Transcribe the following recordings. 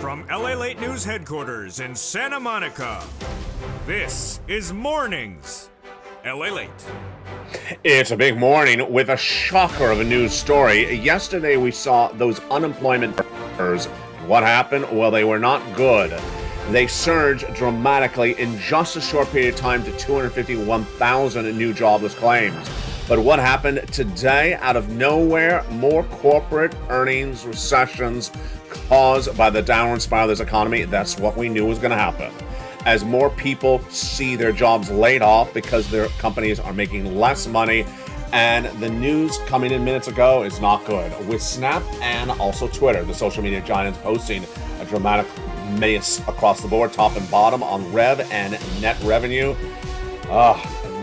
From Lalate News headquarters in Santa Monica, this is Mornings Lalate. It's a big morning with a shocker of a news story. Yesterday we saw those unemployment numbers. What happened? Well, they were not good. They surged dramatically in just a short period of time to 251,000 new jobless claims. But what happened today? Out of nowhere, more corporate earnings recessions caused by the downward spiral of this economy. That's what we knew was going to happen. As more people see their jobs laid off because their companies are making less money, and the news coming in minutes ago is not good. With Snap and also Twitter, the social media giants, posting a dramatic miss across the board, top and bottom, on rev and net revenue.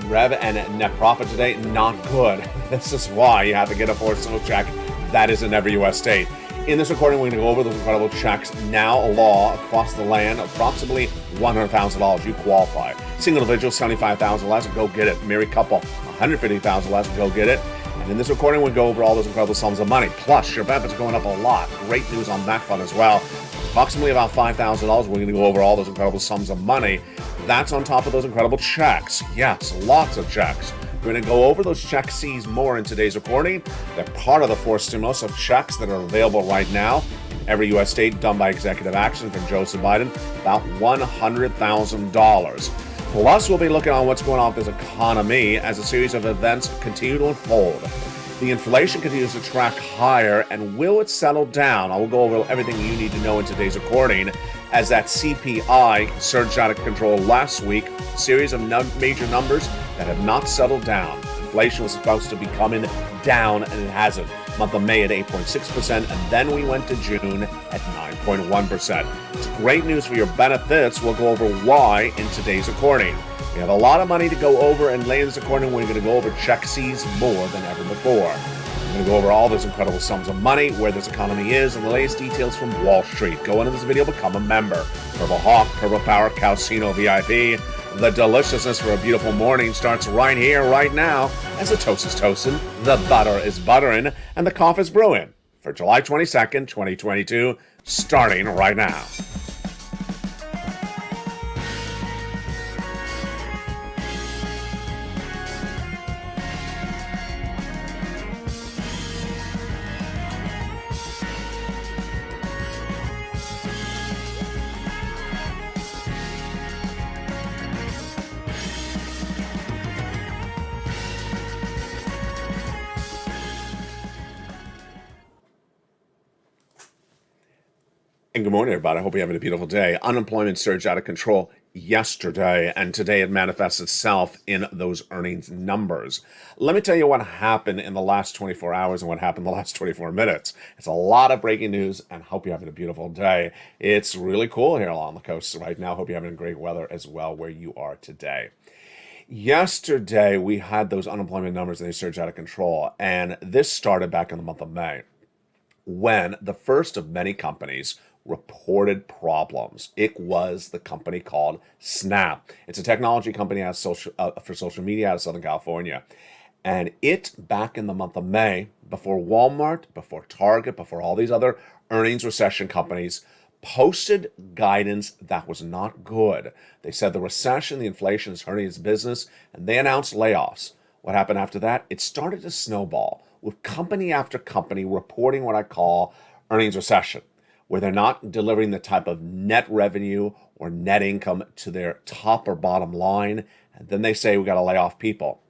Rev and net profit today, not good. This is why you have to get a forcible check. That is in every U.S. state. In this recording, we're going to go over those incredible checks now law across the land. Approximately $100,000, you qualify. Single individual, $75,000 less, go get it. Married couple, $150,000 less, go get it. And in this recording, we'll go over all those incredible sums of money. Plus, your benefits are going up a lot. Great news on that front as well. Approximately about $5,000, we're going to go over all those incredible sums of money. That's on top of those incredible checks. Yes, lots of checks. We're going to go over those check C's more in today's recording. They're part of the four stimulus of checks that are available right now. Every U.S. state done by executive action from Joseph Biden, about $100,000. Plus, we'll be looking on what's going on with this economy as a series of events continue to unfold. The inflation continues to track higher, and will it settle down? I will go over everything you need to know in today's recording, as that CPI surged out of control last week. A series of major numbers that have not settled down. Inflation was supposed to be coming down, and it hasn't. Month of May at 8.6%, and then we went to June at 9.1%. It's great news for your benefits. We'll go over why in today's recording. We have a lot of money to go over, and later in this recording, we're going to go over check C's more than ever before. We're going to go over all those incredible sums of money, where this economy is, and the latest details from Wall Street. Go into this video, become a member. Purple Hawk, Purple Power, Calcino VIP. The deliciousness for a beautiful morning starts right here, right now, as the toast is toasting, the butter is buttering, and the coffee is brewing. For July 22nd, 2022, starting right now. And good morning, everybody. I hope you're having a beautiful day. Unemployment surged out of control yesterday, and today it manifests itself in those earnings numbers. Let me tell you what happened in the last 24 hours and what happened in the last 24 minutes. It's a lot of breaking news, and I hope you're having a beautiful day. It's really cool here along the coast right now. Hope you're having great weather as well where you are today. Yesterday, we had those unemployment numbers, and they surged out of control, and this started back in the month of May, when the first of many companies reported problems. It was the company called Snap. It's a technology company for social media out of Southern California. And it, back in the month of May, before Walmart, before Target, before all these other earnings recession companies, posted guidance that was not good. They said the recession, the inflation is hurting its business, and they announced layoffs. What happened after that? It started to snowball, with company after company reporting what I call earnings recession, where they're not delivering the type of net revenue or net income to their top or bottom line, and then they say we got to lay off people.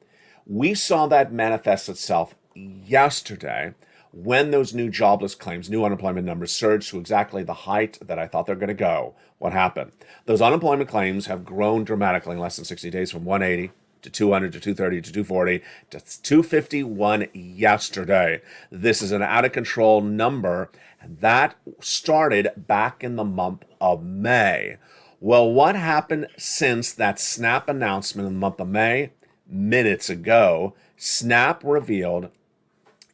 We saw that manifest itself yesterday when those new jobless claims, new unemployment numbers surged to exactly the height that I thought they're going to go. What happened? Those unemployment claims have grown dramatically in less than 60 days, from 180 to 200 to 230 to 240 to 251 yesterday. This is an out of control number, and that started back in the month of May. Well, what happened since that Snap announcement in the month of May? Minutes ago, Snap revealed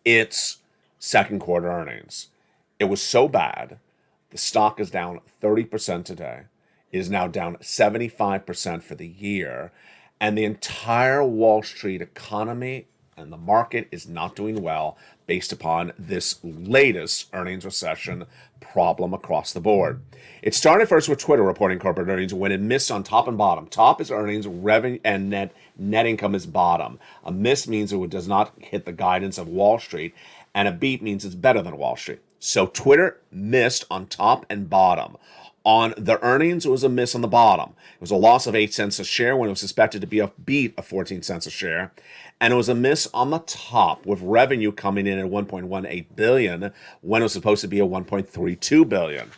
its second quarter earnings. It was so bad, the stock is down 30% today. It is now down 75% for the year. And the entire Wall Street economy and the market is not doing well based upon this latest earnings recession problem across the board. It started first with Twitter reporting corporate earnings when it missed on top and bottom. Top is earnings, revenue, and net income is bottom. A miss means it does not hit the guidance of Wall Street, and a beat means it's better than Wall Street. So Twitter missed on top and bottom. On the earnings, it was a miss on the bottom. It was a loss of 8 cents a share when it was expected to be a beat of 14 cents a share. And it was a miss on the top, with revenue coming in at 1.18 billion when it was supposed to be a 1.32 billion.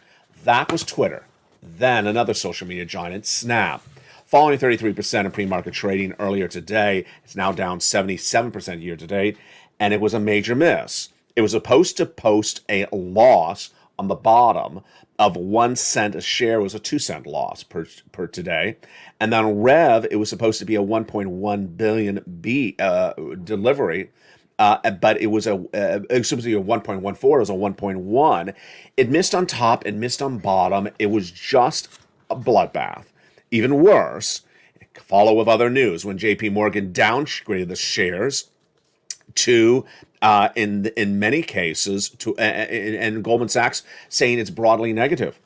That was Twitter. Then another social media giant, Snap. Falling 33% in pre-market trading earlier today, it's now down 77% year to date, and it was a major miss. It was supposed to post a loss on the bottom of 1 cent a share. It was a 2-cent loss per today. And then on Rev, it was supposed to be a 1.1 billion delivery, but it was supposed to be a 1.14. It was a 1.1. It missed on top. It missed on bottom. It was just a bloodbath. Even worse, follow with other news when J.P. Morgan downgraded the shares to in many cases to and Goldman Sachs saying it's broadly negative.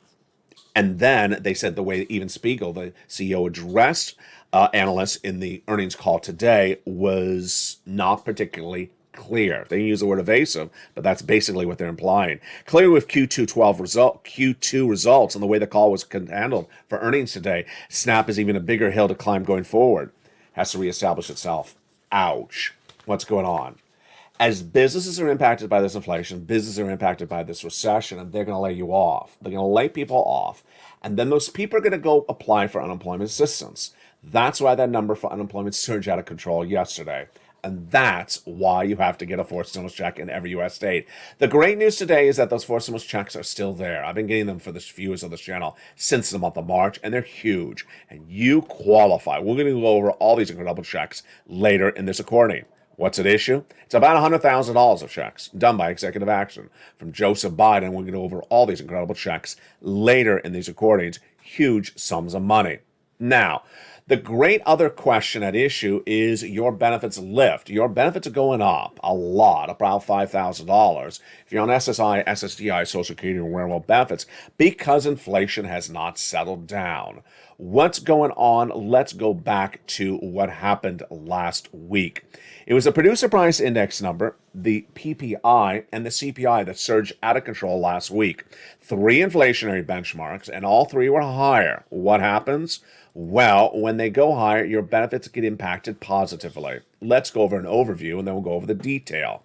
And then they said the way that even Spiegel, the CEO, addressed analysts in the earnings call today was not particularly clear. They use the word evasive, but that's basically what they're implying. Clearly with Q2 results and the way the call was handled for earnings today, Snap is even a bigger hill to climb going forward. Has to reestablish itself. Ouch. What's going on? As businesses are impacted by this inflation, businesses are impacted by this recession, and they're going to lay you off. They're going to lay people off. And then those people are going to go apply for unemployment assistance. That's why that number for unemployment surged out of control yesterday. And that's why you have to get a fourth stimulus check in every U.S. state. The great news today is that those fourth stimulus checks are still there. I've been getting them for the viewers of this channel since the month of March, and they're huge. And you qualify. We're going to go over all these incredible checks later in this recording. What's at issue? It's about $100,000 of checks done by executive action from Joseph Biden. We're going to go over all these incredible checks later in these recordings. Huge sums of money. Now, the great other question at issue is your benefits lift. Your benefits are going up a lot, about $5,000 if you're on SSI, SSDI, Social Security, and wearable benefits because inflation has not settled down. What's going on? Let's go back to what happened last week. It was the producer price index number, the PPI, and the CPI that surged out of control last week. 3 inflationary benchmarks, and all 3 were higher. What happens? Well, when they go higher, your benefits get impacted positively. Let's go over an overview, and then we'll go over the detail.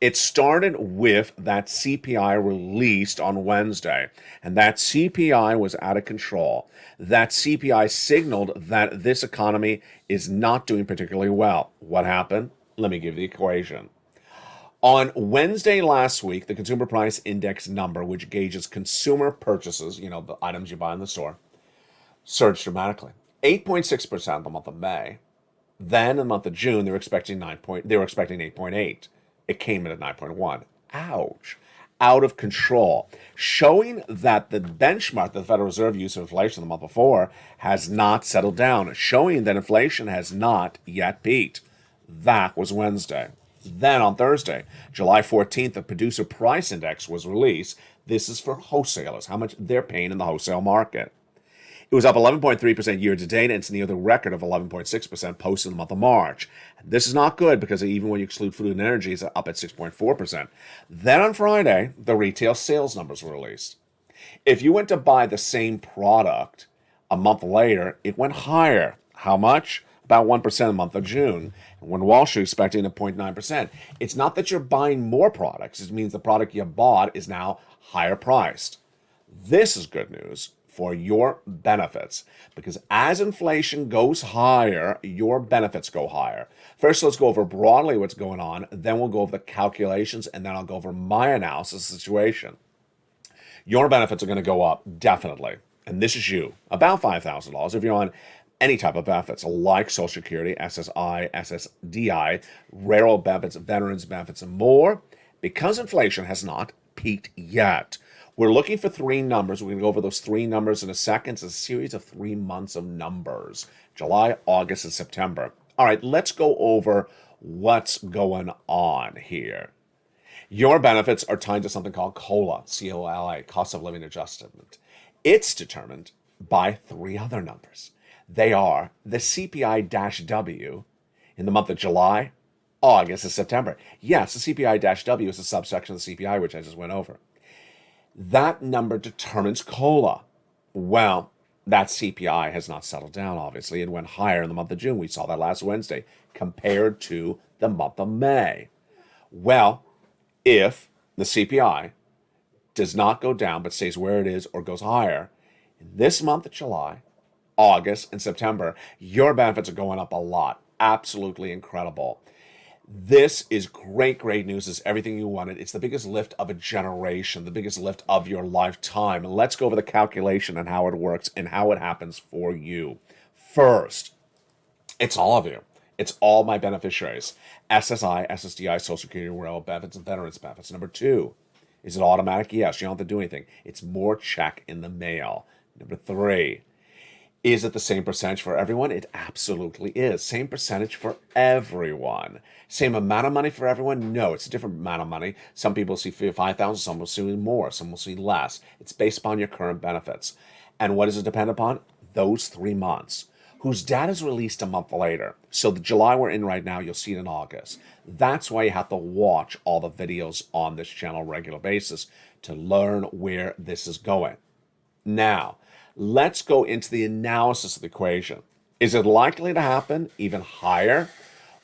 It started with that CPI released on Wednesday, and that CPI was out of control. That CPI signaled that this economy is not doing particularly well. What happened? Let me give you the equation. On Wednesday last week, the Consumer Price Index number, which gauges consumer purchases, the items you buy in the store, surged dramatically. 8.6% in the month of May. Then in the month of June, they were expecting 8.8. It came in at 9.1. Ouch. Out of control. Showing that the benchmark that the Federal Reserve used for inflation the month before has not settled down. Showing that inflation has not yet peaked. That was Wednesday. Then on Thursday, July 14th, the Producer Price Index was released. This is for wholesalers, how much they're paying in the wholesale market. It was up 11.3% year to date, and it's near the record of 11.6% posted in the month of March. This is not good because even when you exclude food and energy, it's up at 6.4%. Then on Friday, the retail sales numbers were released. If you went to buy the same product a month later, it went higher. How much? About 1% in the month of June. When Wall Street expecting a 0.9%. It's not that you're buying more products. It means the product you bought is now higher priced. This is good news for your benefits, because as inflation goes higher, your benefits go higher. First, let's go over broadly what's going on, then we'll go over the calculations, and then I'll go over my analysis of the situation. Your benefits are going to go up, definitely, and this is you, about $5,000 if you're on any type of benefits, like Social Security, SSI, SSDI, rural benefits, veterans benefits, and more, because inflation has not peaked yet. We're looking for 3 numbers. We're going to go over those 3 numbers in a second. It's a series of 3 months of numbers, July, August, and September. All right, let's go over What's going on here? Your benefits are tied to something called COLA, C-O-L-A, cost of living adjustment. It's determined by three other numbers. They are the CPI-W in the month of July, August, and September. Yes, the CPI-W is a subsection of the CPI, which I just went over. That number determines COLA. Well, that CPI has not settled down, obviously. It went higher in the month of June. We saw that last Wednesday compared to the month of May. Well, if the CPI does not go down but stays where it is or goes higher, in this month of July, August, and September, your benefits are going up a lot. Absolutely incredible. This is great, great news. It's everything you wanted. It's the biggest lift of a generation, the biggest lift of your lifetime. Let's go over the calculation and how it works and how it happens for you. First, it's all of you. It's all my beneficiaries. SSI, SSDI, Social Security, Railroad benefits, and Veterans benefits. Number two, is it automatic? Yes, you don't have to do anything. It's more check in the mail. Number three, is it the same percentage for everyone? It absolutely is. Same percentage for everyone. Same amount of money for everyone? No, it's a different amount of money. Some people see 5,000, some will see more, some will see less. It's based upon your current benefits. And what does it depend upon? Those 3 months, whose data is released a month later. So the July we're in right now, you'll see it in August. That's why you have to watch all the videos on this channel on a regular basis to learn where this is going. Now, let's go into the analysis of the equation. Is it likely to happen even higher?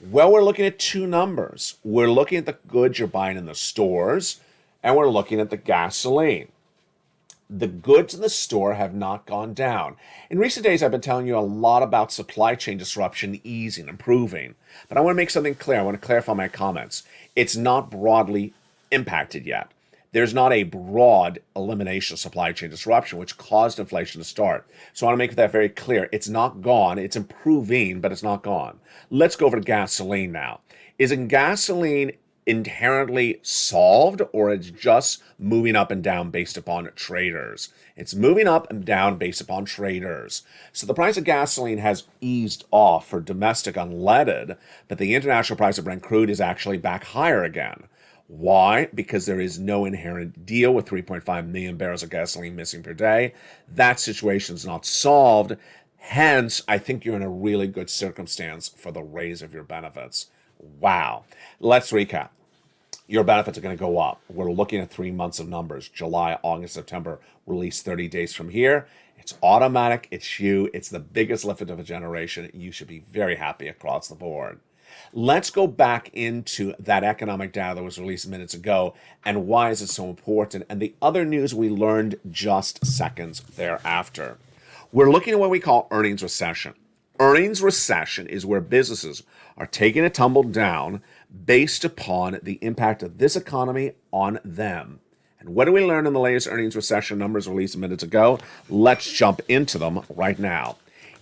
Well, we're looking at two numbers. We're looking at the goods you're buying in the stores, and we're looking at the gasoline. The goods in the store have not gone down. In recent days, I've been telling you a lot about supply chain disruption easing, improving. But I want to make something clear. I want to clarify my comments. It's not broadly impacted yet. There's not a broad elimination of supply chain disruption, which caused inflation to start. So I want to make that very clear. It's not gone. It's improving, but it's not gone. Let's go over to gasoline now. Is gasoline inherently solved, or it's just moving up and down based upon traders? It's moving up and down based upon traders. So the price of gasoline has eased off for domestic unleaded, but the international price of Brent crude is actually back higher again. Why? Because there is no inherent deal with 3.5 million barrels of gasoline missing per day. That situation is not solved. Hence, I think you're in a really good circumstance for the raise of your benefits. Wow. Let's recap. Your benefits are going to go up. We're looking at 3 months of numbers, July, August, September, release 30 days from here. It's automatic. It's you. It's the biggest lift of a generation. You should be very happy across the board. Let's go back into that economic data that was released minutes ago and why is it so important, and the other news we learned just seconds thereafter. We're looking at what we call earnings recession. Earnings recession is where businesses are taking a tumble down based upon the impact of this economy on them. And what do we learn in the latest earnings recession numbers released minutes ago? Let's jump into them right now.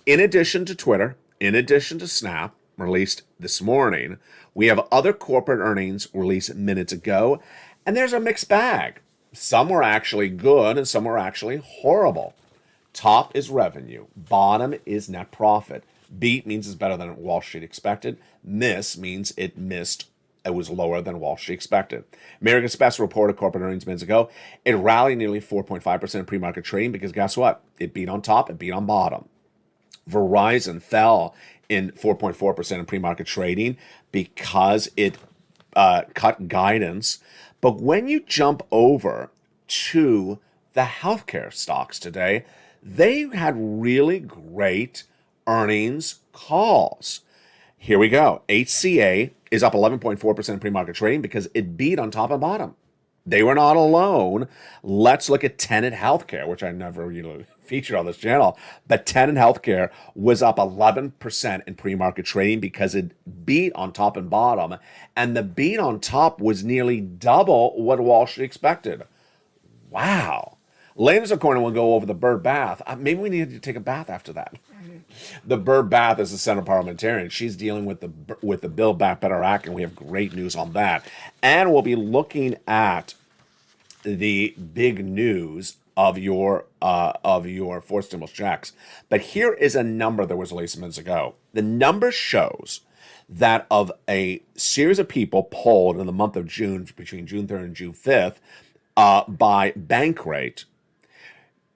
In addition to Twitter, in addition to Snap, released this morning, we have other corporate earnings released minutes ago, and there's a mixed bag. Some were actually good and some were actually horrible. Top is revenue. Bottom is net profit. Beat means it's better than Wall Street expected. Miss means it missed. It was lower than Wall Street expected. American Express reported corporate earnings minutes ago. It rallied nearly 4.5% in pre-market trading because guess what? It beat on top, it beat on bottom. Verizon fell in 4.4% in pre-market trading because it cut guidance. But when you jump over to the healthcare stocks today, they had really great earnings calls. Here we go. HCA is up 11.4% in pre-market trading because it beat on top and bottom. They were not alone. Let's look at Tenet Healthcare, which I never featured on this channel. But Tenet Healthcare was up 11% in pre-market trading because it beat on top and bottom. And the beat on top was nearly double what Wall Street expected. Wow. Later in corner, we'll go over the bird bath. Maybe we need to take a bath after that. The bird bath is the Senate parliamentarian. She's dealing with the Build Back Better Act, and we have great news on that. And we'll be looking at the big news of your fourth stimulus checks. But here is a number that was released minutes ago. The number shows that of a series of people polled in the month of June, between June 3rd and June 5th, by bank rate,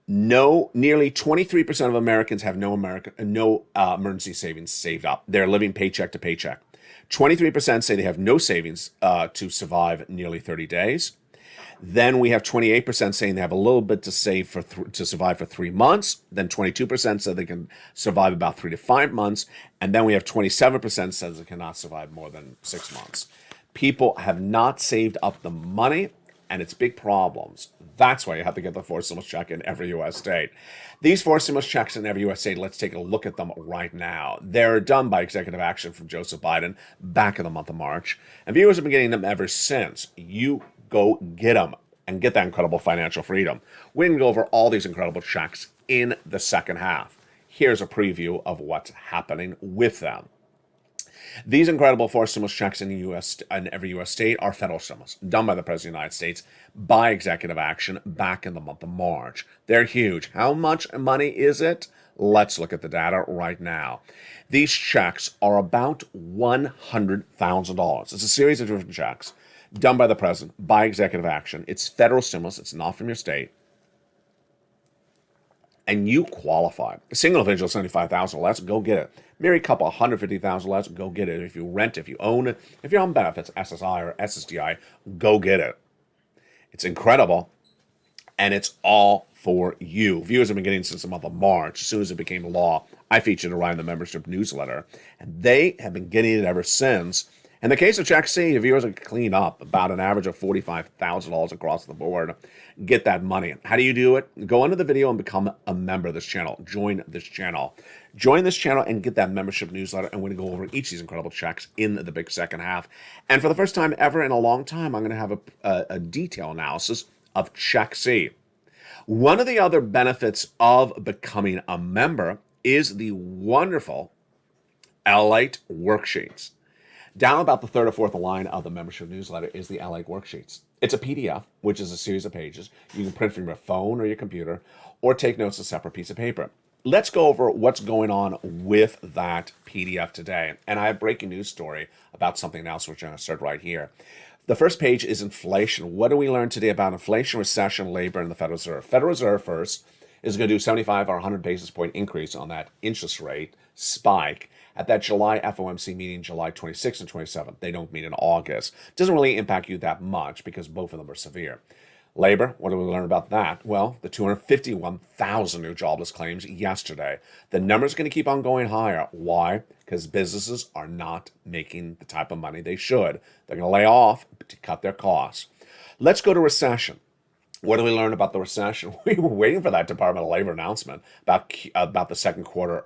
nearly 23% of Americans have no emergency savings saved up. They're living paycheck to paycheck. 23% say they have no savings to survive nearly 30 days. Then we have 28% saying they have a little bit to save to survive for 3 months. Then 22% said they can survive about 3 to 5 months. And then we have 27% says they cannot survive more than 6 months. People have not saved up the money, and it's big problems. That's why you have to get the 4 stimulus check in every U.S. state. These 4 stimulus checks in every U.S. state, let's take a look at them right now. They're done by executive action from Joseph Biden back in the month of March. And viewers have been getting them ever since. You go get them and get that incredible financial freedom. We're going to go over all these incredible checks in the second half. Here's a preview of what's happening with them. These incredible 4 stimulus checks in the U.S. and every U.S. state are federal stimulus done by the President of the United States by executive action back in the month of March. They're huge. How much money is it? Let's look at the data right now. These checks are about $100,000. It's a series of different checks done by the president by executive action. It's federal stimulus. It's not from your state. And you qualify. A single individual, $75,000 or less, go get it. Married couple, $150,000 or less, go get it. If you rent, if you own it, if you're on benefits, SSI or SSDI, go get it. It's incredible, and it's all for you. Viewers have been getting since the month of March. As soon as it became law, I featured it around the membership newsletter, and they have been getting it ever since. In the case of Check C, viewers are clean up about an average of $45,000 across the board. Get that money. How do you do it? Go under the video and become a member of this channel. Join this channel. Join this channel and get that membership newsletter. And we're going to go over each of these incredible checks in the big second half. And for the first time ever in a long time, I'm going to have a detailed analysis of Check C. One of the other benefits of becoming a member is the wonderful Lalate worksheets. Down about the third or fourth line of the membership newsletter is the Lalate worksheets. It's a PDF, which is a series of pages. You can print from your phone or your computer, or take notes on a separate piece of paper. Let's go over what's going on with that PDF today. And I have a breaking news story about something else, which I'm going to start right here. The first page is inflation. What do we learn today about inflation, recession, labor, and the Federal Reserve? Federal Reserve first is going to do 75 or 100 basis point increase on that interest rate spike at that July FOMC meeting, July 26th and 27th. They don't meet in August. Doesn't really impact you that much because both of them are severe. Labor, what do we learn about that? Well, the 251,000 new jobless claims yesterday. The number's going to keep on going higher. Why? Because businesses are not making the type of money they should. They're going to lay off to cut their costs. Let's go to recession. What do we learn about the recession? We were waiting for that Department of Labor announcement about the second quarter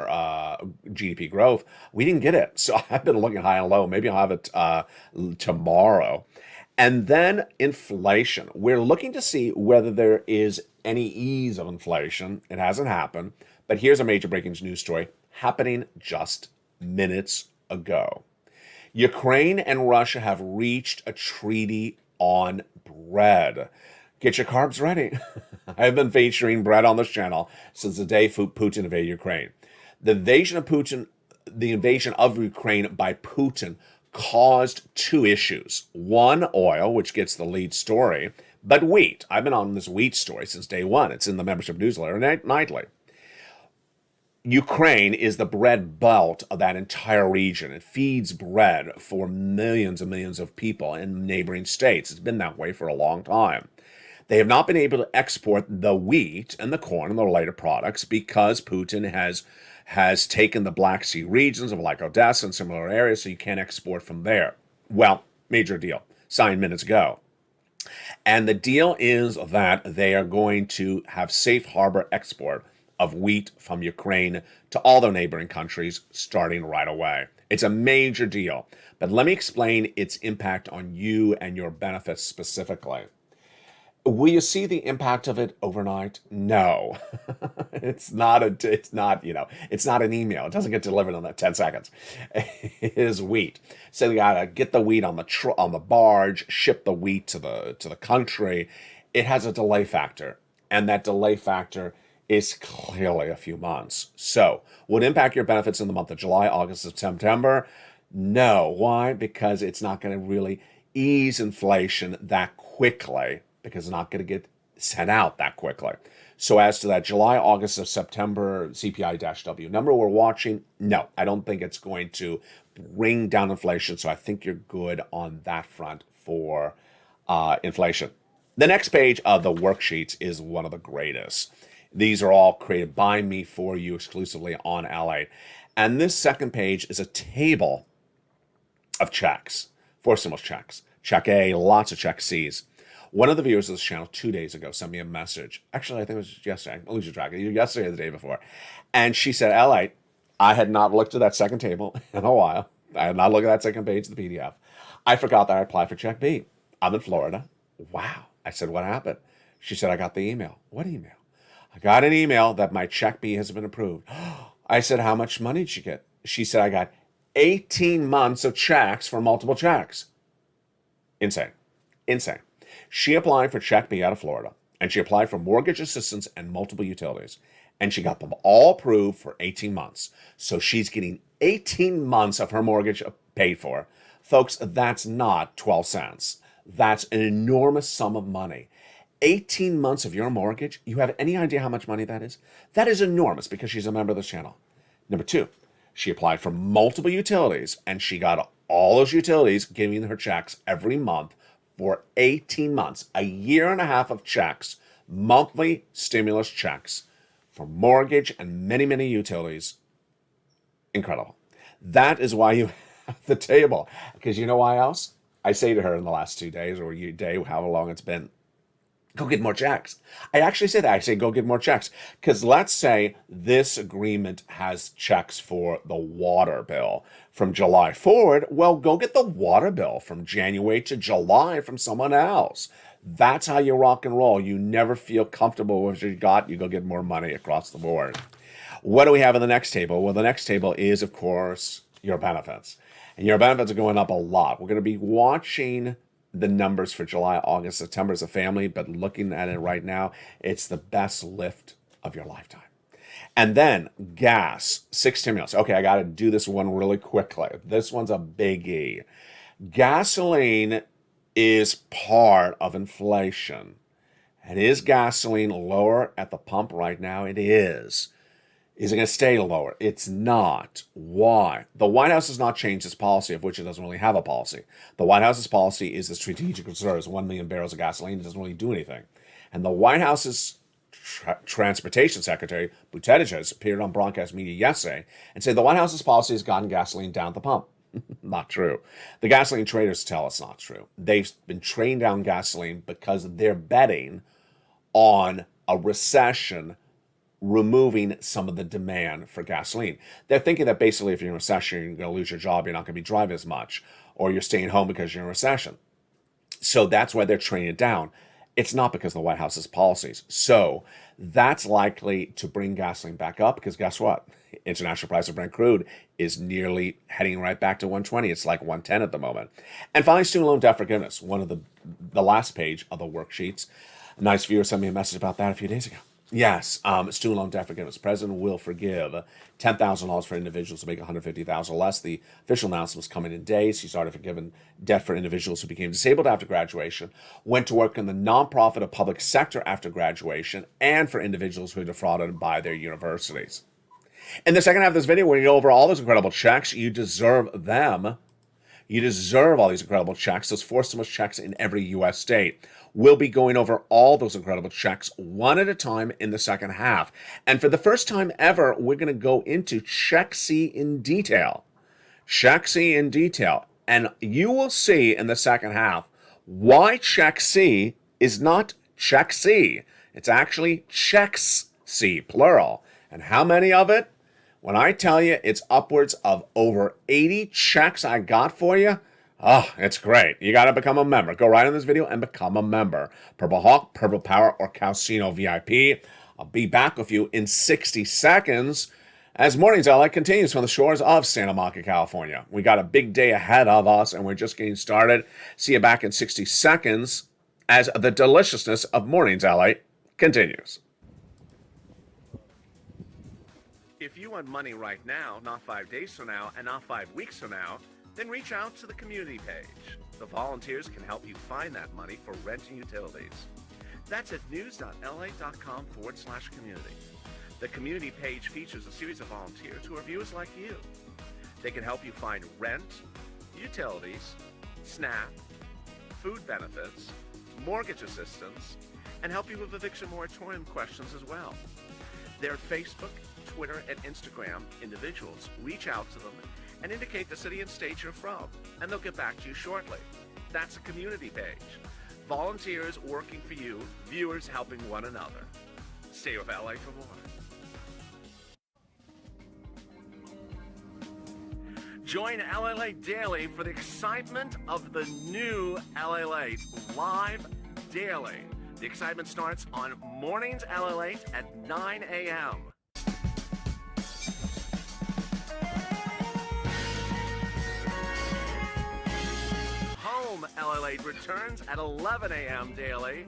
GDP growth. We didn't get it. So I've been looking high and low. Maybe I'll have it tomorrow. And then inflation. We're looking to see whether there is any ease of inflation. It hasn't happened. But here's a major breaking news story happening just minutes ago. Ukraine and Russia have reached a treaty on bread. Get your carbs ready. I've been featuring bread on this channel since the day Putin invaded Ukraine. The invasion of Ukraine by Putin caused 2 issues. One, oil, which gets the lead story, but wheat. I've been on this wheat story since day one. It's in the membership newsletter nightly. Ukraine is the bread belt of that entire region. It feeds bread for millions and millions of people in neighboring states. It's been that way for a long time. They have not been able to export the wheat and the corn and the related products because Putin has taken the Black Sea regions of like Odessa and similar areas, so you can't export from there. Well, major deal, signed minutes ago. And the deal is that they are going to have safe harbor export of wheat from Ukraine to all their neighboring countries starting right away. It's a major deal. But let me explain its impact on you and your benefits specifically. Will you see the impact of it overnight? No. It's not an email. It doesn't get delivered in that 10 seconds. It is wheat. So you gotta get the wheat on the barge, ship the wheat to the country. It has a delay factor, and that delay factor is clearly a few months. So, would impact your benefits in the month of July, August, and September? No. Why? Because it's not going to really ease inflation that quickly, because it's not going to get sent out that quickly. So as to that July, August, or September CPI-W number we're watching, no, I don't think it's going to bring down inflation. So I think you're good on that front for inflation. The next page of the worksheets is one of the greatest. These are all created by me for you exclusively on Lalate. And this second page is a table of checks, four stimulus checks. Check A, lots of check C's. One of the viewers of this channel 2 days ago sent me a message. Actually, I think it was yesterday. I'll lose track of you. Yesterday or the day before. And she said, Lalate, I had not looked at that second table in a while. I had not looked at that second page of the PDF. I forgot that I applied for check B. I'm in Florida. Wow. I said, what happened? She said, I got the email. What email? I got an email that my check B has been approved. I said, how much money did you get? She said, I got 18 months of checks for multiple checks. Insane. Insane. She applied for check B out of Florida, and she applied for mortgage assistance and multiple utilities, and she got them all approved for 18 months. So she's getting 18 months of her mortgage paid for. Folks, that's not 12 cents. That's an enormous sum of money. 18 months of your mortgage, you have any idea how much money that is? That is enormous because she's a member of this channel. Number two, she applied for multiple utilities, and she got all those utilities giving her checks every month for 18 months, a year and a half of checks, monthly stimulus checks for mortgage and many, many utilities. Incredible. That is why you have the table. Because you know why else? I say to her in the last 2 days, or a day, however long it's been, go get more checks. I actually say that. I say go get more checks. Because let's say this agreement has checks for the water bill from July forward. Well, go get the water bill from January to July from someone else. That's how you rock and roll. You never feel comfortable with what you got. You go get more money across the board. What do we have in the next table? Well, the next table is, of course, your benefits. And your benefits are going up a lot. We're going to be watching the numbers for July, August, September as a family, but looking at it right now, it's the best lift of your lifetime. And then gas, 6 stimulus. Okay, I got to do this one really quickly. This one's a biggie. Gasoline is part of inflation. And is gasoline lower at the pump right now? It is. Is it going to stay lower? It's not. Why? The White House has not changed its policy, of which it doesn't really have a policy. The White House's policy is the strategic reserves, 1 million barrels of gasoline. It doesn't really do anything. And the White House's Transportation Secretary, Buttigieg, has appeared on broadcast media yesterday and said the White House's policy has gotten gasoline down at the pump. Not true. The gasoline traders tell us not true. They've been trading down gasoline because they're betting on a recession removing some of the demand for gasoline. They're thinking that basically if you're in a recession, you're going to lose your job, you're not going to be driving as much, or you're staying home because you're in a recession. So that's why they're trading it down. It's not because of the White House's policies. So that's likely to bring gasoline back up because guess what? International price of Brent crude is nearly heading right back to 120. It's like 110 at the moment. And finally, student loan debt forgiveness, one of the last page of the worksheets. A nice viewer sent me a message about that a few days ago. Yes, student loan debt forgiveness. President will forgive $10,000 for individuals who make $150,000 less. The official announcement was coming in days. He's already forgiven debt for individuals who became disabled after graduation, went to work in the nonprofit or public sector after graduation, and for individuals who are defrauded by their universities. In the second half of this video, we're going to go over all those incredible checks. You deserve them. You deserve all these incredible checks, those 4 stimulus checks in every U.S. state. We'll be going over all those incredible checks one at a time in the second half. And for the first time ever, we're going to go into Check C in detail. Check C in detail. And you will see in the second half why Check C is not Check C. It's actually Checks C, plural. And how many of it? When I tell you it's upwards of over 80 checks I got for you, oh, it's great. You got to become a member. Go right on this video and become a member. Purple Hawk, Purple Power, or Calcino VIP. I'll be back with you in 60 seconds as Mornings Lalate continues from the shores of Santa Monica, California. We got a big day ahead of us, and we're just getting started. See you back in 60 seconds as the deliciousness of Mornings Lalate continues. If you want money right now, not 5 days from now, and not 5 weeks from now, then reach out to the community page. The volunteers can help you find that money for rent and utilities. That's at news.lalate.com/community. The community page features a series of volunteers who are viewers like you. They can help you find rent, utilities, SNAP, food benefits, mortgage assistance, and help you with eviction moratorium questions as well. Their Facebook, Twitter, and Instagram individuals reach out to them and indicate the city and state you're from, and they'll get back to you shortly. That's a community page. Volunteers working for you, viewers helping one another. Stay with LA for more. Join Lalate Daily for the excitement of the new Lalate live daily. The excitement starts on Mornings Lalate at 9 a.m. Home Lalate returns at 11 a.m. daily.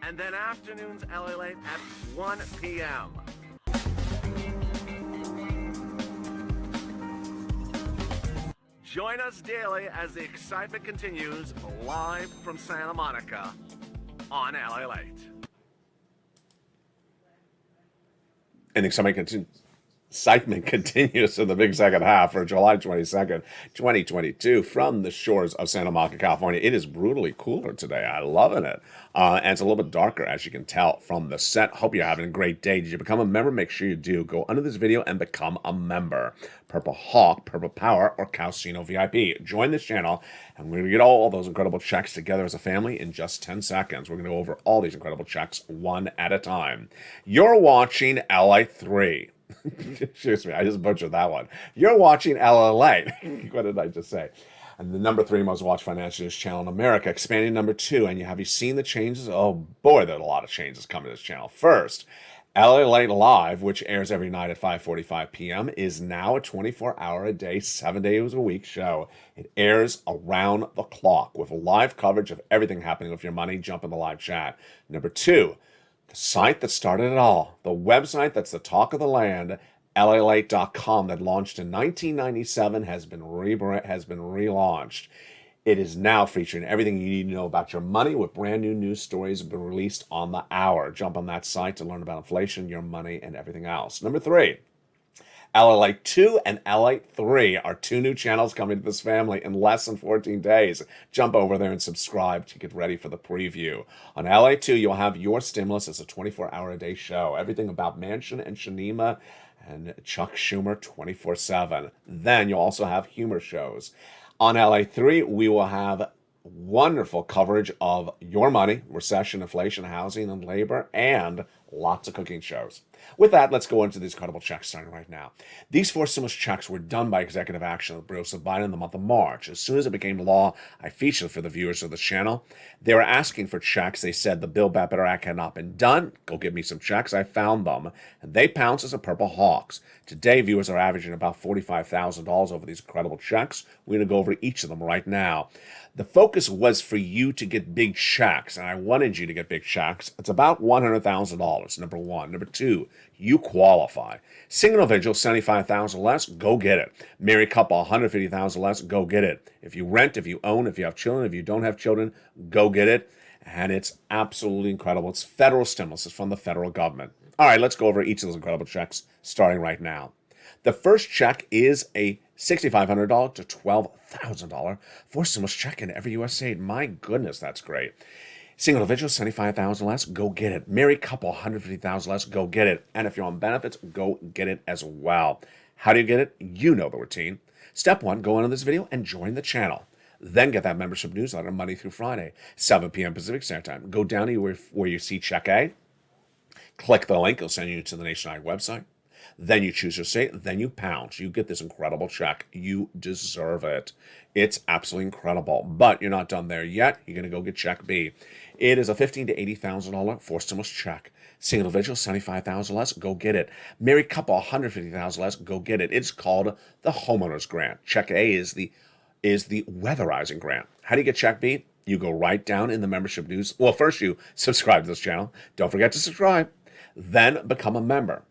And then afternoons Lalate at 1 p.m. Join us daily as the excitement continues live from Santa Monica on Lalate. And excitement continues in the big second half for July 22nd, 2022 from the shores of Santa Monica, California. It is brutally cooler today. I'm loving it. And it's a little bit darker, as you can tell from the set. Hope you're having a great day. Did you become a member? Make sure you do. Go under this video and become a member. Purple Hawk, Purple Power, or Calcino VIP. Join this channel, and we're going to get all those incredible checks together as a family in just 10 seconds. We're going to go over all these incredible checks one at a time. You're watching LA3. Excuse me, I just butchered that one. You're watching LLA. What did I just say? And the number 3 most watched financial news channel in America, expanding number 2. And have you seen the changes? Oh boy, there's a lot of changes coming to this channel. First, LA Live, which airs every night at 5:45 p.m., is now a 24-hour-a-day, 7 days a week show. It airs around the clock with live coverage of everything happening with your money. Jump in the live chat. Number 2, the site that started it all, the website that's the talk of the land, lalate.com, that launched in 1997, has been relaunched. It is now featuring everything you need to know about your money with brand new news stories been released on the hour. Jump on that site to learn about inflation, your money, and everything else. Number 3, Lalate 2 and Lalate 3 are 2 new channels coming to this family in less than 14 days. Jump over there and subscribe to get ready for the preview. On Lalate 2, you'll have Your Stimulus as a 24-hour-a-day show. Everything about Manchin and Shanima and Chuck Schumer 24/7. Then you'll also have humor shows. On LA3, we will have wonderful coverage of your money, recession, inflation, housing, and labor, and lots of cooking shows. With that, let's go into these incredible checks starting right now. These 4 stimulus checks were done by executive action of President Biden in the month of March. As soon as it became law, I featured for the viewers of the channel. They were asking for checks. They said the Build Back Better Act had not been done. Go give me some checks. I found them, and they pounced as a Purple Hawks. Today, viewers are averaging about $45,000 over these incredible checks. We're going to go over each of them right now. The focus was for you to get big checks, and I wanted you to get big checks. It's about $100,000, number 1. Number 2, you qualify. Single individual, $75,000 less, go get it. Married couple, $150,000 less, go get it. If you rent, if you own, if you have children, if you don't have children, go get it. And it's absolutely incredible. It's federal stimulus. It's from the federal government. All right, let's go over each of those incredible checks starting right now. The first check is a $6,500 to $12,000 for stimulus check in every U.S. state. My goodness, that's great. Single individual, $75,000 less, go get it. Married couple, $150,000 less, go get it. And if you're on benefits, go get it as well. How do you get it? You know the routine. Step 1, go into this video and join the channel. Then get that membership newsletter Monday through Friday, 7 p.m. Pacific Standard Time. Go down to where you see Check A. Click the link. It'll send you to the Nationwide website. Then you choose your state. Then you pounce. You get this incredible check. You deserve it. It's absolutely incredible. But you're not done there yet. You're going to go get Check B. It is a $15,000 to $80,000 for stimulus check. Single individual, $75,000 less, go get it. Married couple, $150,000 less, go get it. It's called the Homeowners Grant. Check A is the weatherizing grant. How do you get Check B? You go right down in the membership news. Well, first you subscribe to this channel. Don't forget to subscribe. Then become a member.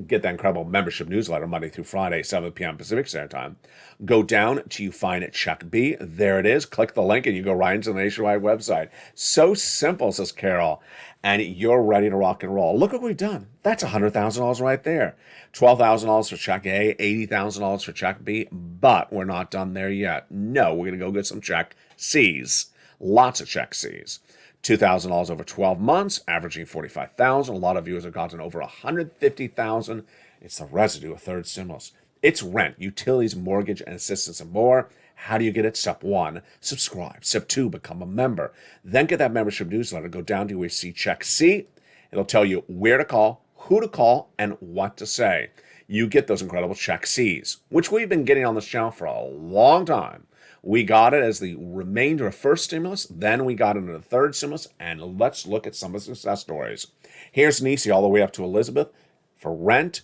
Get that incredible membership newsletter Monday through Friday, 7 p.m. Pacific Standard Time. Go down till you find Check B. There it is. Click the link and you go right into the Nationwide website. So simple, says Carol. And you're ready to rock and roll. Look what we've done. That's $100,000 right there. $12,000 for Check A, $80,000 for Check B. But we're not done there yet. No, we're going to go get some Check C's. Lots of Check C's. $2,000 over 12 months, averaging $45,000. A lot of viewers have gotten over $150,000. It's the residue of third stimulus. It's rent, utilities, mortgage, and assistance, and more. How do you get it? Step 1, subscribe. Step 2, become a member. Then get that membership newsletter. Go down to where you see Check C. It'll tell you where to call, who to call, and what to say. You get those incredible Check C's, which we've been getting on this channel for a long time. We got it as the remainder of first stimulus, then we got into the third stimulus, and let's look at some of the success stories. Here's Nisi all the way up to Elizabeth. For rent,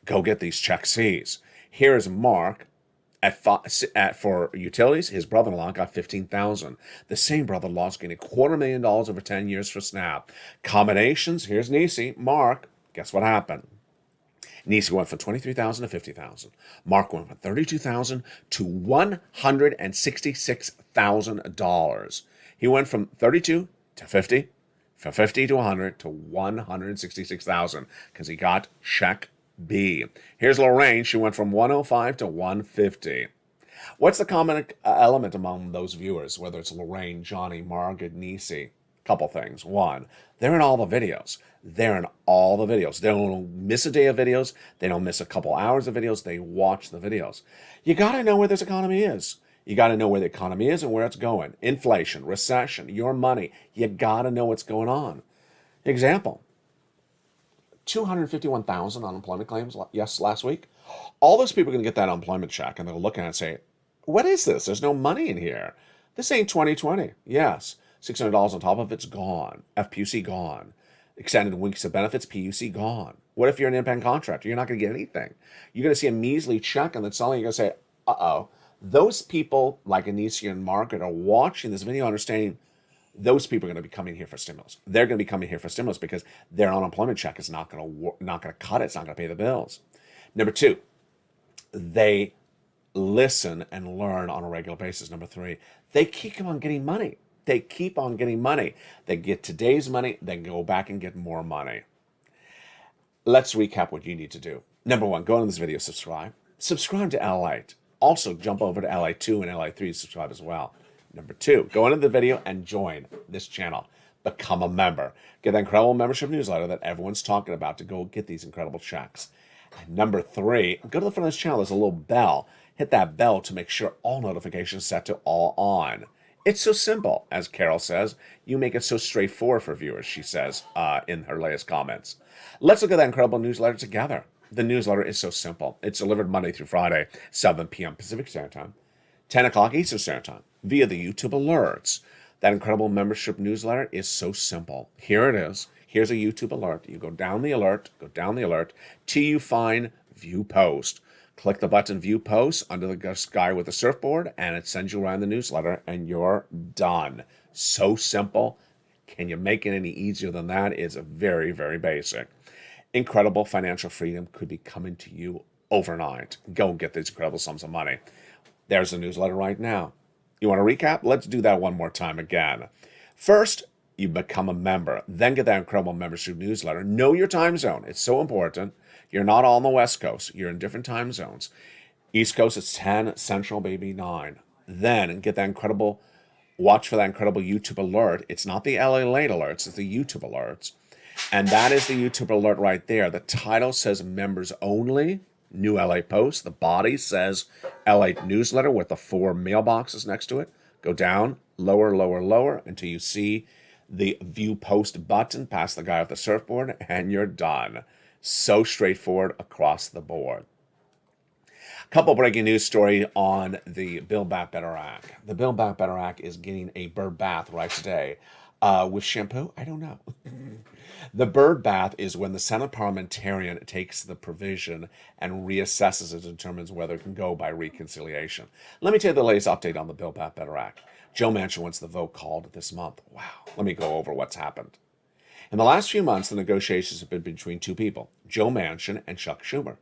go get these Check C's. Here is Mark for utilities. His brother-in-law got $15,000. The same brother-in-law is getting $250,000 over 10 years for SNAP. Combinations, here's Nisi. Mark, guess what happened? Nisi went from $23,000 to $50,000. Mark went from $32,000 to $166,000. He went from 32 to 50, from 50 to 100 to 166,000 because he got Check B. Here's Lorraine. She went from 105 to 150. What's the common element among those viewers, whether it's Lorraine, Johnny, Margaret, Nisi? Couple things. One, they're in all the videos. They're in all the videos. They don't miss a day of videos. They don't miss a couple hours of videos. They watch the videos. You got to know where this economy is. You got to know where the economy is and where it's going. Inflation, recession, your money. You got to know what's going on. Example, 251,000 unemployment claims last week. All those people are going to get that unemployment check and they'll look at it and say, what is this? There's no money in here. This ain't 2020. Yes. $600 on top of it's gone. FPUC gone. Extended weeks of benefits, PUC gone. What if you're an independent contractor? You're not going to get anything. You're going to see a measly check and then suddenly you're going to say, uh-oh. Those people like Anicia and Margaret are watching this video understanding those people are going to be coming here for stimulus. They're going to be coming here for stimulus because their unemployment check is not going to cut it. It's not going to pay the bills. Number 2, they listen and learn on a regular basis. Number 3, they keep on getting money. They keep on getting money. They get today's money, then go back and get more money. Let's recap what you need to do. Number 1, go on this video, subscribe. Subscribe to Lalate. Also, jump over to LA2 and LA3 to subscribe as well. Number 2, go into the video and join this channel. Become a member. Get that incredible membership newsletter that everyone's talking about to go get these incredible checks. And number 3, go to the front of this channel. There's a little bell. Hit that bell to make sure all notifications set to all on. It's so simple, as Carol says. You make it so straightforward for viewers, she says in her latest comments. Let's look at that incredible newsletter together. The newsletter is so simple. It's delivered Monday through Friday, 7 p.m. Pacific Standard Time, 10 o'clock Eastern Standard Time, via the YouTube alerts. That incredible membership newsletter is so simple. Here it is. Here's a YouTube alert. You go down the alert, till you find View Post. Click the button View Post under the guy with the surfboard, and it sends you around the newsletter, and you're done. So simple. Can you make it any easier than that? It's very, very basic. Incredible financial freedom could be coming to you overnight. Go and get these incredible sums of money. There's the newsletter right now. You want to recap? Let's do that one more time again. First, you become a member. Then get that incredible membership newsletter. Know your time zone. It's so important. You're not all on the West Coast. You're in different time zones. East Coast is 10, Central, maybe 9. Then get that incredible, watch for that incredible YouTube alert. It's not the LA Late alerts, it's the YouTube alerts. And that is the YouTube alert right there. The title says members only, new LA Post. The body says LA Newsletter with the 4 mailboxes next to it. Go down, lower, lower, lower until you see the View Post button past the guy with the surfboard, and you're done. So straightforward across the board. Couple breaking news story on the Build Back Better Act. The Build Back Better Act is getting a bird bath right today. With shampoo? I don't know. The bird bath is when the Senate parliamentarian takes the provision and reassesses it and determines whether it can go by reconciliation. Let me tell you the latest update on the Build Back Better Act. Joe Manchin wants the vote called this month. Wow. Let me go over what's happened. In the last few months, the negotiations have been between two people, Joe Manchin and Chuck Schumer.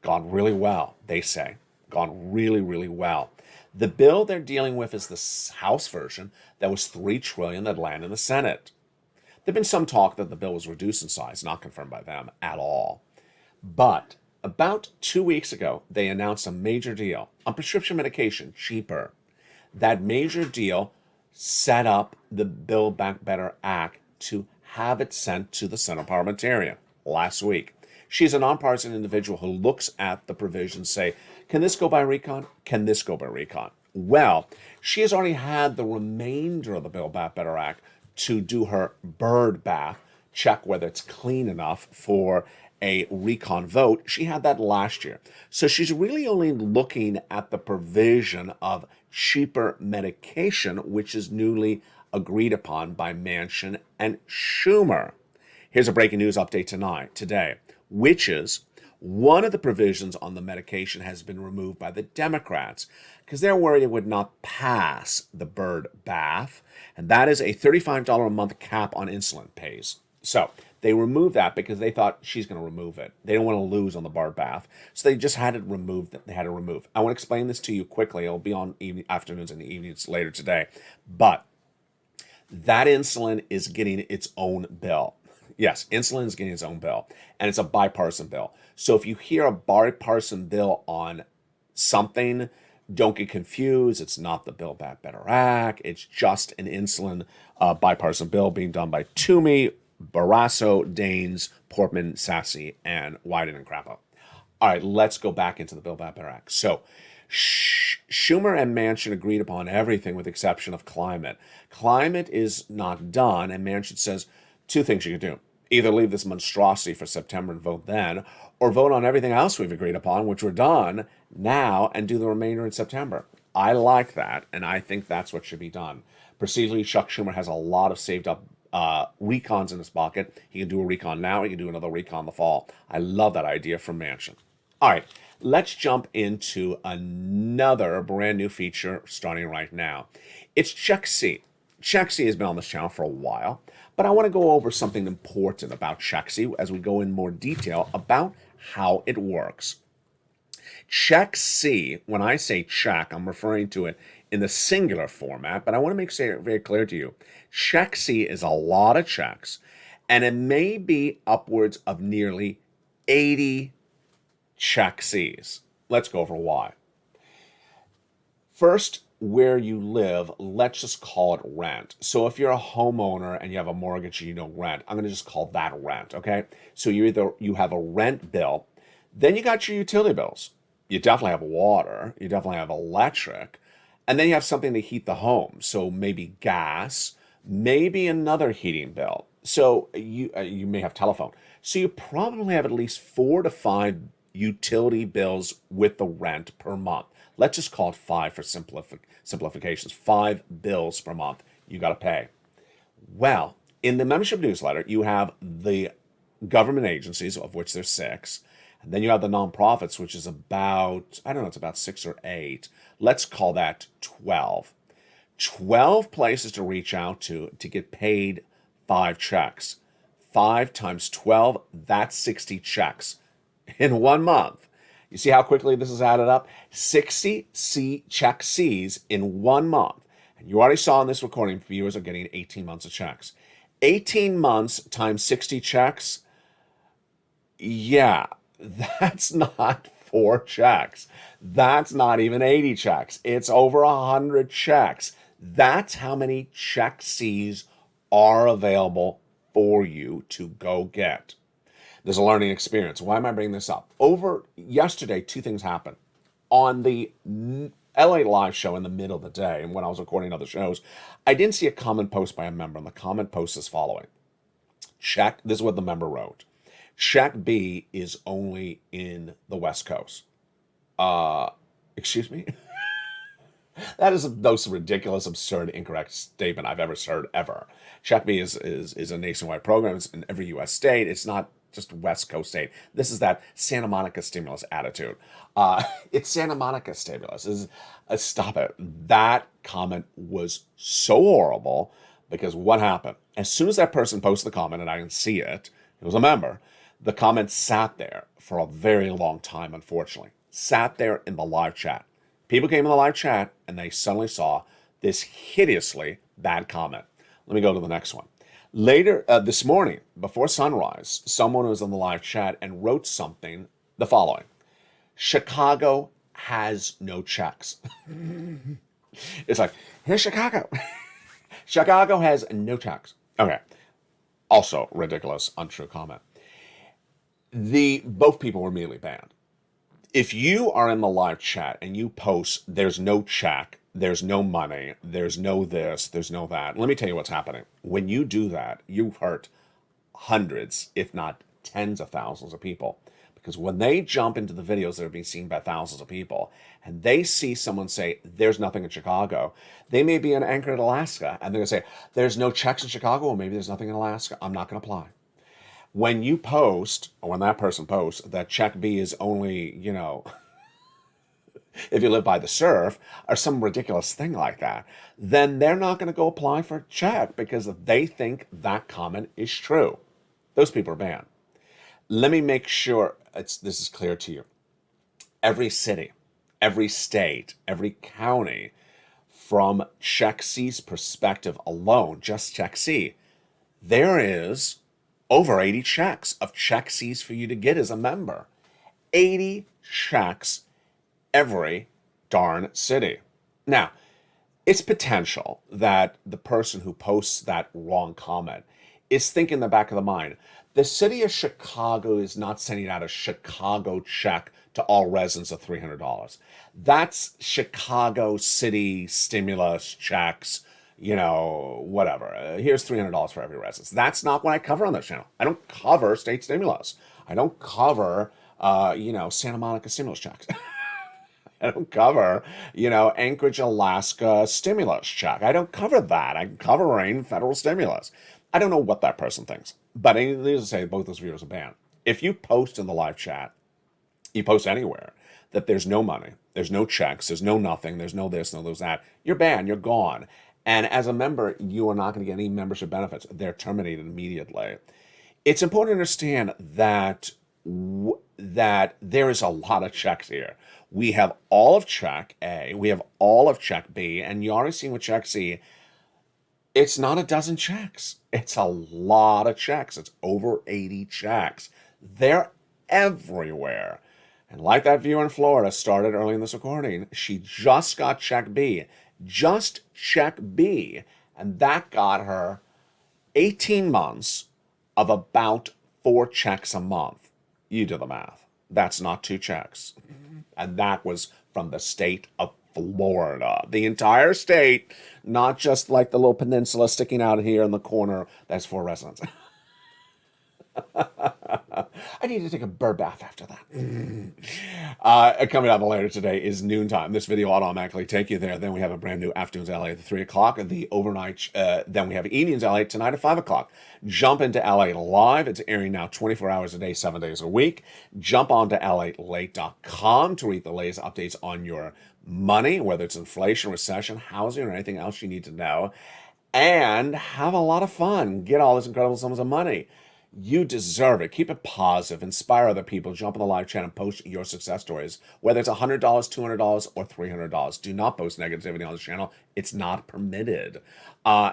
Gone really well, they say. Gone really, really well. The bill they're dealing with is the House version that was $3 trillion that landed in the Senate. There's been some talk that the bill was reduced in size, not confirmed by them at all. But about 2 weeks ago, they announced a major deal on prescription medication, cheaper. That major deal set up the Build Back Better Act to have it sent to the Senate parliamentarian last week. She's a nonpartisan individual who looks at the provisions, say, can this go by recon? Can this go by recon? Well, she has already had the remainder of the Build Back Better Act to do her bird bath, check whether it's clean enough for a recon vote. She had that last year. So she's really only looking at the provision of cheaper medication, which is newly agreed upon by Manchin and Schumer. Here's a breaking news update today, which is one of the provisions on the medication has been removed by the Democrats because they're worried it would not pass the bird bath, and that is a $35 a month cap on insulin pays. So they removed that because they thought she's going to remove it. They don't want to lose on the bird bath, so they just had it removed. They had to remove. I want to explain this to you quickly. It'll be on afternoons and evenings later today, but that insulin is getting its own bill. Yes, insulin is getting its own bill, and it's a bipartisan bill. So if you hear a bipartisan bill on something, don't get confused. It's not the Build Back Better Act. It's just an insulin bipartisan bill being done by Toomey, Barrasso, Daines, Portman, Sassy, and Wyden and Crapo. All right, let's go back into the Build Back Better Act. So Schumer and Manchin agreed upon everything with the exception of climate. Climate is not done, and Manchin says two things you can do. Either leave this monstrosity for September and vote then, or vote on everything else we've agreed upon, which we're done now, and do the remainder in September. I like that, and I think that's what should be done. Procedurally, Chuck Schumer has a lot of saved up recons in his pocket. He can do a recon now. He can do another recon in the fall. I love that idea from Manchin. All right, let's jump into another brand new feature starting right now. It's Check C. Check C has been on this channel for a while, but I want to go over something important about Check C as we go in more detail about how it works. Check C, when I say check, I'm referring to it in the singular format, but I want to make it very clear to you. Check C is a lot of checks, and it may be upwards of nearly 80 Check Cs. Let's go over why. First, where you live, let's just call it rent. So if you're a homeowner and you have a mortgage and you don't rent, I'm going to just call that rent, okay? So you have a rent bill, then you got your utility bills. You definitely have water, you definitely have electric, and then you have something to heat the home. So maybe gas, maybe another heating bill. So you may have telephone. So you probably have at least 4 to 5 utility bills with the rent per month. Let's just call it 5 for simplifications. 5 bills per month you got to pay. Well, in the membership newsletter, you have the government agencies, of which there's 6. And then you have the nonprofits, which is about, I don't know, it's about 6 or 8. Let's call that 12. 12 places to reach out to get paid 5 checks. 5 times 12, that's 60 checks in 1 month. You see how quickly this is added up? 60 check Cs in 1 month. And you already saw in this recording, viewers are getting 18 months of checks. 18 months times 60 checks, yeah, that's not 4 checks. That's not even 80 checks. It's over 100 checks. That's how many check Cs are available for you to go get. There's a learning experience. Why am I bringing this up? Over yesterday, 2 things happened. On the LA Live show in the middle of the day, and when I was recording other shows, I didn't see a comment post by a member, and the comment post is following. Check, this is what the member wrote. Check B is only in the West Coast. Excuse me? That is the most ridiculous, absurd, incorrect statement I've ever heard, ever. Check B is a nationwide program. It's in every U.S. state. It's not just West Coast state. This is that Santa Monica stimulus attitude. It's Santa Monica stimulus. Stop it. That comment was so horrible because what happened? As soon as that person posted the comment, and I can see it, it was a member, the comment sat there for a very long time, unfortunately. Sat there in the live chat. People came in the live chat and they suddenly saw this hideously bad comment. Let me go to the next one. Later this morning, before sunrise, someone was in the live chat and wrote something the following: Chicago has no checks. It's like, here's Chicago. Chicago has no checks. Okay. Also ridiculous, untrue comment. Both people were immediately banned. If you are in the live chat and you post, there's no check, there's no money, there's no this, there's no that, let me tell you what's happening. When you do that, you've hurt hundreds, if not tens of thousands of people. Because when they jump into the videos that are being seen by thousands of people, and they see someone say, there's nothing in Chicago, they may be in Anchorage, Alaska, and they're going to say, there's no checks in Chicago, or maybe there's nothing in Alaska, I'm not going to apply. When you post, or when that person posts, that check B is only, if you live by the surf, or some ridiculous thing like that, then they're not going to go apply for a check because they think that comment is true. Those people are banned. Let me make sure this is clear to you. Every city, every state, every county, from Check C's perspective alone, just Check C, there is over 80 checks of Check C's for you to get as a member. 80 checks every darn city. Now, it's potential that the person who posts that wrong comment is thinking in the back of the mind, the city of Chicago is not sending out a Chicago check to all residents of $300. That's Chicago city stimulus checks, whatever. Here's $300 for every resident. That's not what I cover on this channel. I don't cover state stimulus. I don't cover, Santa Monica stimulus checks. I don't cover, Anchorage, Alaska stimulus check. I don't cover that. I'm covering federal stimulus. I don't know what that person thinks, but needless to say, both those videos are banned. If you post in the live chat, you post anywhere that there's no money, there's no checks, there's no nothing, there's no this, no those that, you're banned, you're gone. And as a member, you are not going to get any membership benefits. They're terminated immediately. It's important to understand that that there is a lot of checks here. We have all of check A, we have all of check B, and you already seen with check C, it's not a dozen checks. It's a lot of checks. It's over 80 checks. They're everywhere. And like that viewer in Florida started early in this recording, she just got check B. Just check B. And that got her 18 months of about 4 checks a month. You do the math. That's not 2 checks. And that was from the state of Florida. The entire state, not just like the little peninsula sticking out here in the corner that's for residents. I need to take a bird bath after that. Coming up later today is noontime. This video will automatically take you there. Then we have a brand new Afternoons LA at 3 o'clock. And the overnight, then we have Evenings LA tonight at 5 o'clock. Jump into LA Live. It's airing now 24 hours a day, 7 days a week. Jump on to lalate.com to read the latest updates on your money, whether it's inflation, recession, housing, or anything else you need to know. And have a lot of fun. Get all this incredible sums of money. You deserve it. Keep it positive. Inspire other people. Jump in the live chat and post your success stories. Whether it's $100, $200, or $300. Do not post negativity on this channel. It's not permitted.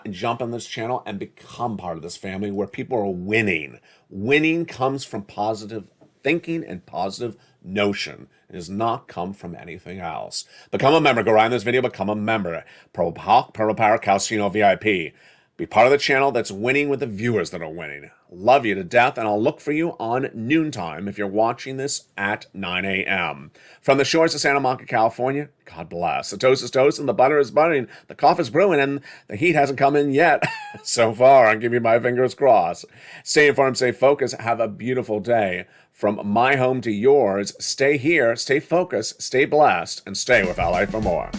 Jump on this channel and become part of this family where people are winning. Winning comes from positive thinking and positive notion. It does not come from anything else. Become a member. Go right in this video. Become a member. Purple Hawk, Purple Power, Calcino VIP. Be part of the channel that's winning with the viewers that are winning. Love you to death, and I'll look for you on noontime if you're watching this at 9 a.m. From the shores of Santa Monica, California, God bless. The toast is toast, and the butter is buttering. The coffee's brewing, and the heat hasn't come in yet. So far, I'm giving you my fingers crossed. Stay informed, stay focused. Have a beautiful day. From my home to yours, stay here, stay focused, stay blessed, and stay with LA for more.